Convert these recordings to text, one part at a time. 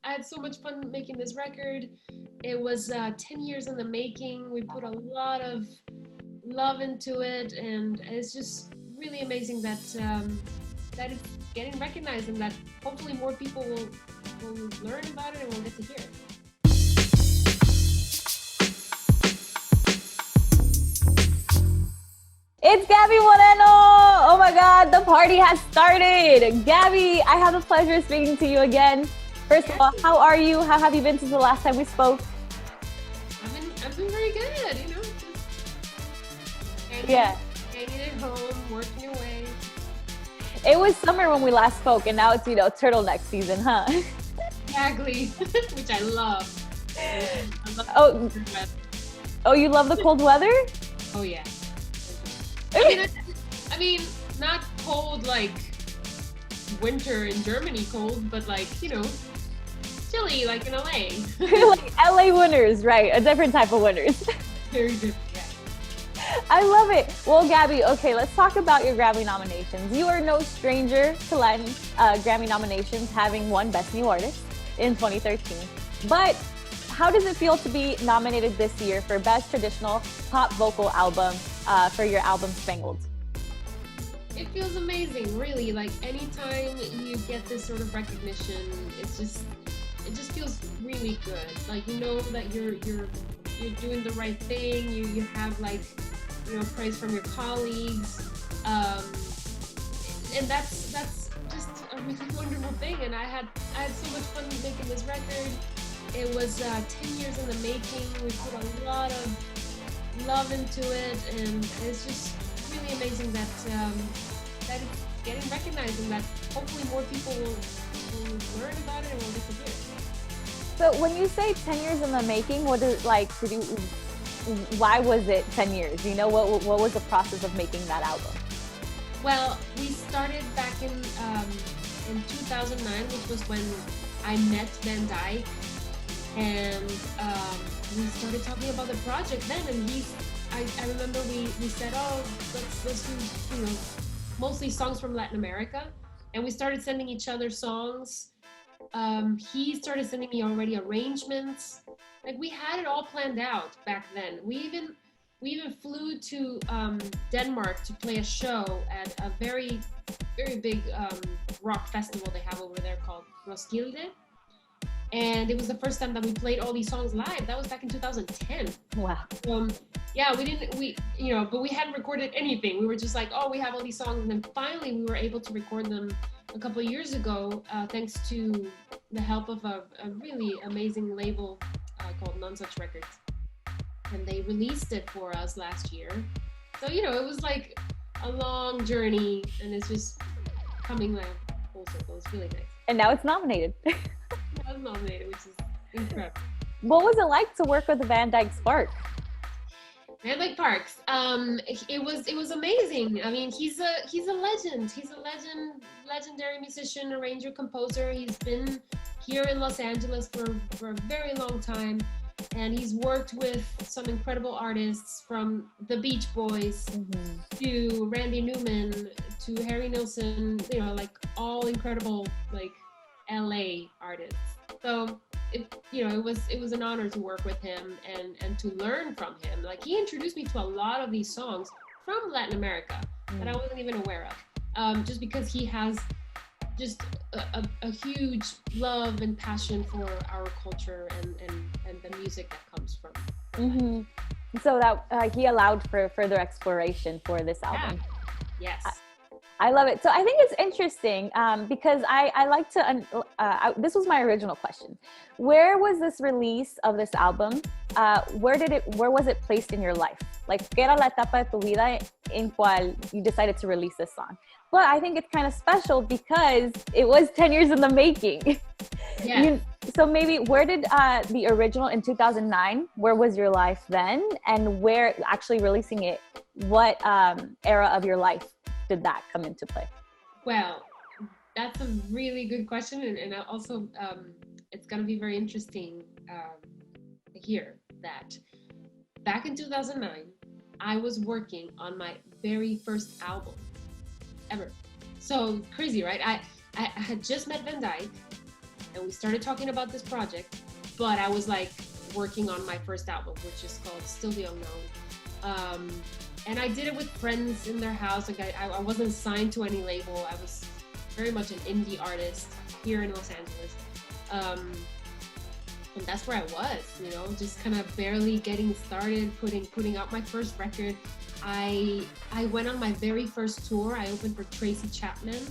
I had so much fun making this record. It was 10 years in the making. We put a lot of love into it, and it's just really amazing that that it's getting recognized, and that hopefully more people will learn about it and will get to hear it. It's Gaby Moreno! Oh my God, the party has started! Gaby, I have the pleasure of speaking to you again. First of all, how are you? How have you been since the last time we spoke? I've been very good, you know. Hanging at home, working away. It was summer when we last spoke, and now it's, turtleneck season, huh? Exactly, which I love. Oh, you love the cold weather? Oh yeah. I mean, not cold like winter in Germany cold, but like, chilly like in LA. Like LA winters, right? A different type of winters. Very different, yeah. I love it. Well, Gaby, okay, let's talk about your Grammy nominations. You are no stranger to Latin Grammy nominations, having won Best New Artist in 2013. But how does it feel to be nominated this year for Best Traditional Pop Vocal Album for your album Spangled? It feels amazing, really. Like anytime you get this sort of recognition, it just feels really good. Like that you're doing the right thing. You have praise from your colleagues, and that's just a really wonderful thing. And I had so much fun making this record. It was 10 years in the making. We put a lot of love into it, and it's just really amazing that that it's getting recognized, and that hopefully more people will learn about it and will get to hear it. So when you say 10 years in the making, what is why was it 10 years? What was the process of making that album? Well, we started back in 2009, which was when I met Van Dyke, and we started talking about the project then, and I remember we said, let's do, mostly songs from Latin America, and we started sending each other songs. He started sending me already arrangements. Like we had it all planned out back then. We even flew to Denmark to play a show at a very, very big rock festival they have over there called Roskilde. And it was the first time that we played all these songs live. That was back in 2010. Wow. Yeah, but we hadn't recorded anything. We were just like, we have all these songs. And then finally we were able to record them a couple of years ago, thanks to the help of a really amazing label called None Such Records. And they released it for us last year. So, it was like a long journey, and it's just coming full circle. It's really nice. And now it's nominated. I was nominated, which is incredible. What was it like to work with Van Dyke Parks? Van Dyke Parks. It was amazing. I mean, he's a legend. He's a legendary musician, arranger, composer. He's been here in Los Angeles for a very long time, and he's worked with some incredible artists, from the Beach Boys to Randy Newman to Harry Nilsson. All incredible LA artists. So it was an honor to work with him and to learn from him. Like, he introduced me to a lot of these songs from Latin America that I wasn't even aware of, just because he has just a huge love and passion for our culture and the music that comes from. So that he allowed for further exploration for this album. Yeah. Yes. I love it. So I think it's interesting because I like to, this was my original question. Where was this release of this album? Where was it placed in your life? Like, ¿qué era la etapa de tu vida en cual you decided to release this song? But I think it's kind of special because it was 10 years in the making. Yeah. So maybe where did the original in 2009, where was your life then? And where actually releasing it, what era of your life did that come into play? Well, that's a really good question, and also it's going to be very interesting to hear that back in 2009, I was working on my very first album ever. So crazy, right? I had just met Van Dyke, and we started talking about this project, but I was like working on my first album, which is called Still the Unknown. And I did it with friends in their house. Like I wasn't signed to any label. I was very much an indie artist here in Los Angeles. And that's where I was, you know, just kind of barely getting started, putting out my first record. I went on my very first tour. I opened for Tracy Chapman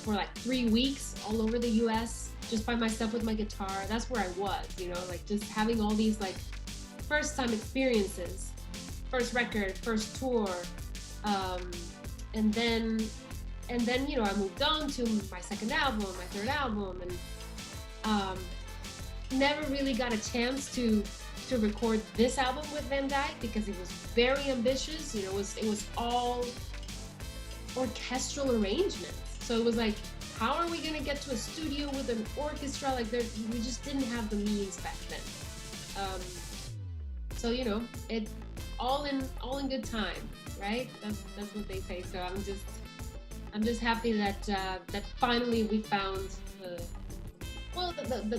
for like 3 weeks all over the US, just by myself with my guitar. That's where I was, you know, like just having all these like first time experiences, first record, first tour. And then, you know, I moved on to my second album, my third album, and never really got a chance to record this album with Van Dyke because it was very ambitious. You know, it was all orchestral arrangements. So it was like, how are we gonna get to a studio with an orchestra? Like we just didn't have the means back then. So you know, it all in good time, right? That's what they say. So I'm just happy that that finally we found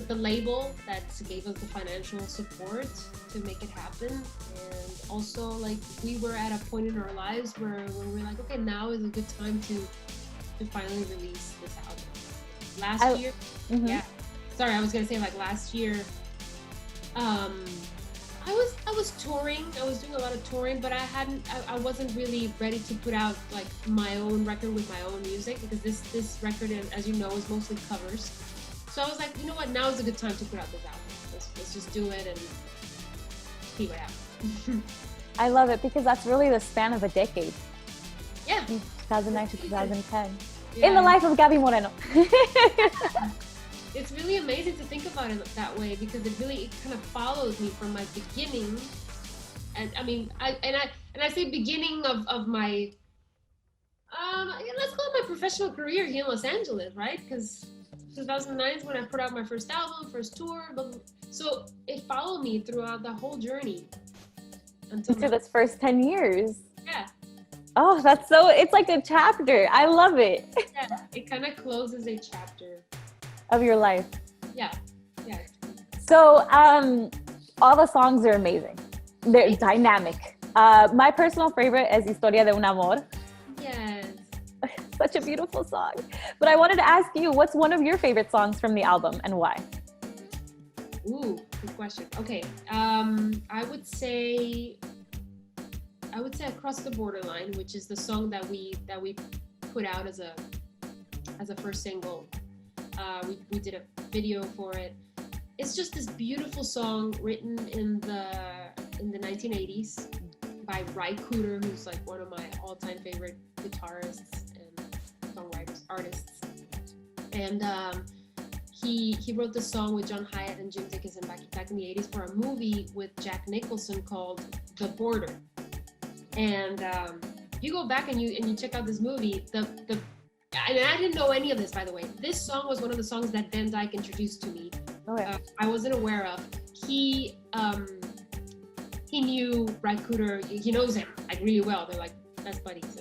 the label that gave us the financial support to make it happen. And also, like, we were at a point in our lives where we were like, okay, now is a good time to finally release this album. Last year, yeah. Sorry, I was gonna say like last year, I was touring. I was doing a lot of touring, but I wasn't really ready to put out like my own record with my own music, because this record, as you know, is mostly covers. So I was like, you know what? Now is a good time to put out this album. Let's just do it and see what happens. I love it because that's really the span of a decade. Yeah. 2009 to 2010. Yeah. In the life of Gaby Moreno. It's really amazing to think about it that way, because it kind of follows me from my beginning. And I mean, I say beginning of my, let's call it my professional career here in Los Angeles, right? Because 2009 is when I put out my first album, first tour. So it followed me throughout the whole journey. Until this first 10 years. Yeah. Oh, it's like a chapter. I love it. Yeah, it kind of closes a chapter of your life. Yeah. So all the songs are amazing. They're dynamic. My personal favorite is Historia de un Amor. Yes. Such a beautiful song. But I wanted to ask you, what's one of your favorite songs from the album and why? Ooh, good question. Okay. I would say Across the Borderline, which is the song that we put out as a first single. We did a video for it. It's just this beautiful song written in the 1980s by Ry Cooder, who's like one of my all-time favorite guitarists and songwriters, artists. And he wrote the song with John Hyatt and Jim Dickinson back in the 80s for a movie with Jack Nicholson called The Border. And you go back and you check out this movie, and I didn't know any of this, by the way. This song was one of the songs that Van Dyke introduced to me. Oh, yeah. I wasn't aware of. He knew Ry Cooder. He knows him like really well. They're like best buddies,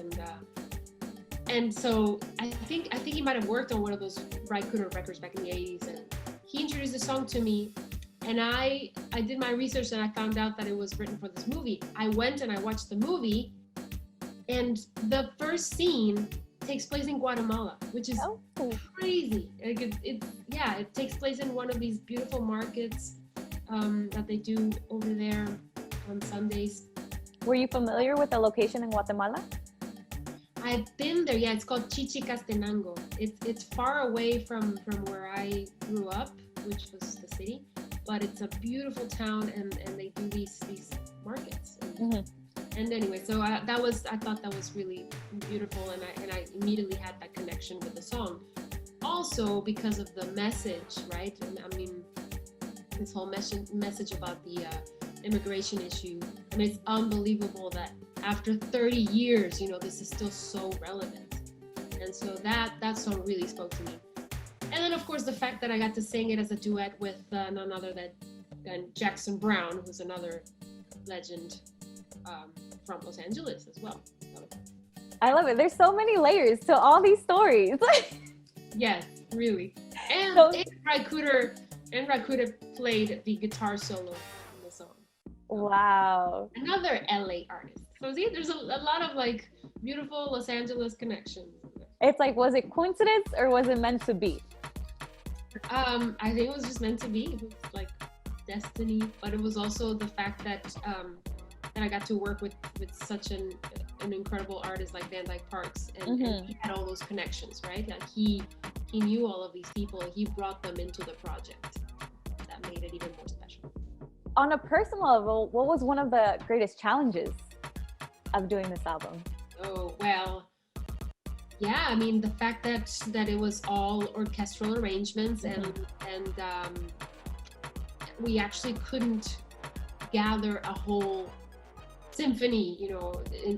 and so I think he might have worked on one of those Ry Cooder records back in the 80s, and he introduced the song to me. And I did my research and I found out that it was written for this movie. I went and I watched the movie, and the first scene takes place in Guatemala, which is crazy. Like it takes place in one of these beautiful markets that they do over there on Sundays. Were you familiar with the location in Guatemala? I've been there. Yeah, it's called Chichicastenango. It's far away from where I grew up, which was the city, but it's a beautiful town, and they do these markets. And anyway, so I thought that was really beautiful, and I immediately had that connection with the song. Also because of the message, right? And I mean, this whole message about the immigration issue. I mean, it's unbelievable that after 30 years, you know, this is still so relevant. And so that song really spoke to me. And then, of course, the fact that I got to sing it as a duet with none other than Jackson Browne, who's another legend from Los Angeles as well. So. I love it. There's so many layers to all these stories. Yes, really. And So, Raikuda played the guitar solo in the song. wow. Another LA artist. So see, there's a lot of like beautiful Los Angeles connections. It's like, was it coincidence or was it meant to be? I think it was just meant to be. It was like destiny, but it was also the fact that that I got to work with such an incredible artist like Dyke Parks, and he had all those connections, right? Like he knew all of these people, and he brought them into the project. That made it even more special. On a personal level, what was one of the greatest challenges of doing this album? Oh, well, yeah, I mean, the fact that it was all orchestral arrangements, and we actually couldn't gather a whole symphony,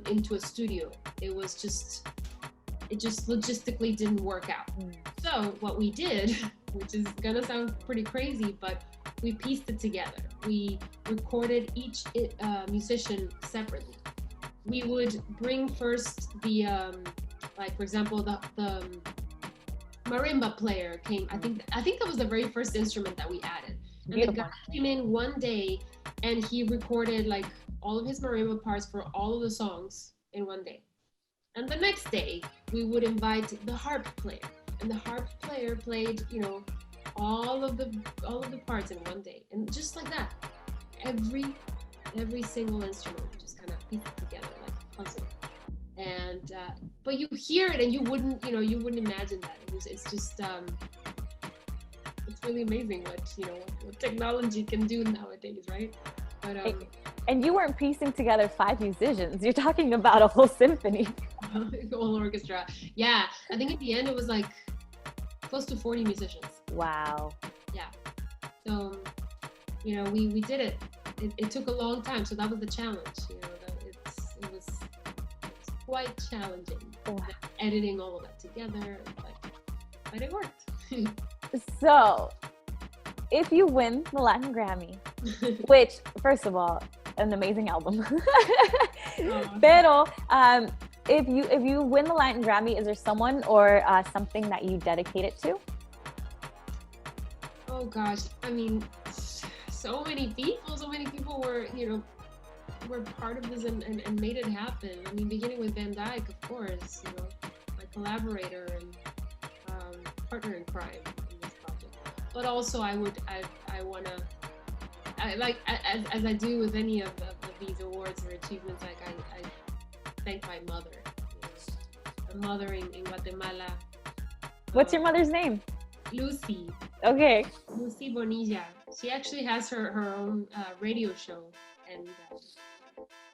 into a studio. It just logistically didn't work out. So what we did, which is gonna sound pretty crazy, but we pieced it together. We recorded each musician separately. We would bring first the like, for example, the marimba player came. I think that was the very first instrument that we added. And Beautiful. the guy came in one day and he recorded like all of his marimba parts for all of the songs in one day. And the next day we would invite the harp player, and the harp player played, all of the parts in one day. And just like that, every single instrument just kind of pieced together like a puzzle. And but you hear it and you wouldn't imagine that. It's just it's really amazing what technology can do nowadays, right? But and you weren't piecing together 5 musicians. You're talking about a whole symphony. Whole orchestra. Yeah, I think at the end it was like close to 40 musicians. Wow. Yeah. So, we did it. It took a long time, so that was the challenge. It was quite challenging. Editing all of that together, but it worked. So, if you win the Latin Grammy, which, first of all, an amazing album. Pero, if you win the Latin Grammy, is there someone or something that you dedicate it to? Oh gosh, I mean, so many people were part of this and made it happen. I mean, beginning with Van Dyke, of course, my collaborator and partner in crime in this project. But also, I as I do with any of these awards or achievements, like I thank my mother. My mother in Guatemala. What's your mother's name? Lucy. Okay. Lucy Bonilla. She actually has her own radio show and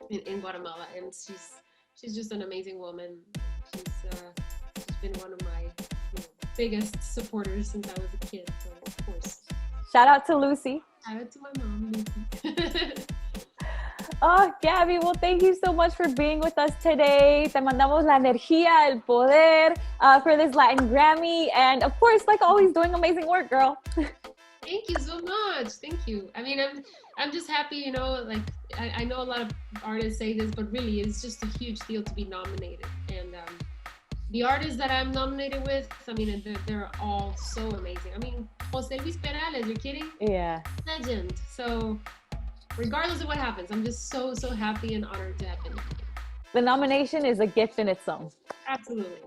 in Guatemala, and she's just an amazing woman. She's been one of my biggest supporters since I was a kid. So of course. Shout out to Lucy. Shout out to my mom, Lucy. Oh, Gaby, well, thank you so much for being with us today. Te mandamos la energía, el poder for this Latin Grammy. And of course, like always, doing amazing work, girl. Thank you so much. Thank you. I mean, I'm just happy, like I know a lot of artists say this, but really it's just a huge deal to be nominated. And the artists that I'm nominated with, I mean, they're all so amazing. I mean, Jose Luis Perales, you're kidding? Yeah. Legend. So regardless of what happens, I'm just so happy and honored to have been nominated. The nomination is a gift in its own. Absolutely.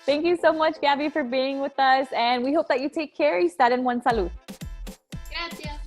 Thank you so much, Gaby, for being with us, and we hope that you take care y estar en buen salud. Gracias.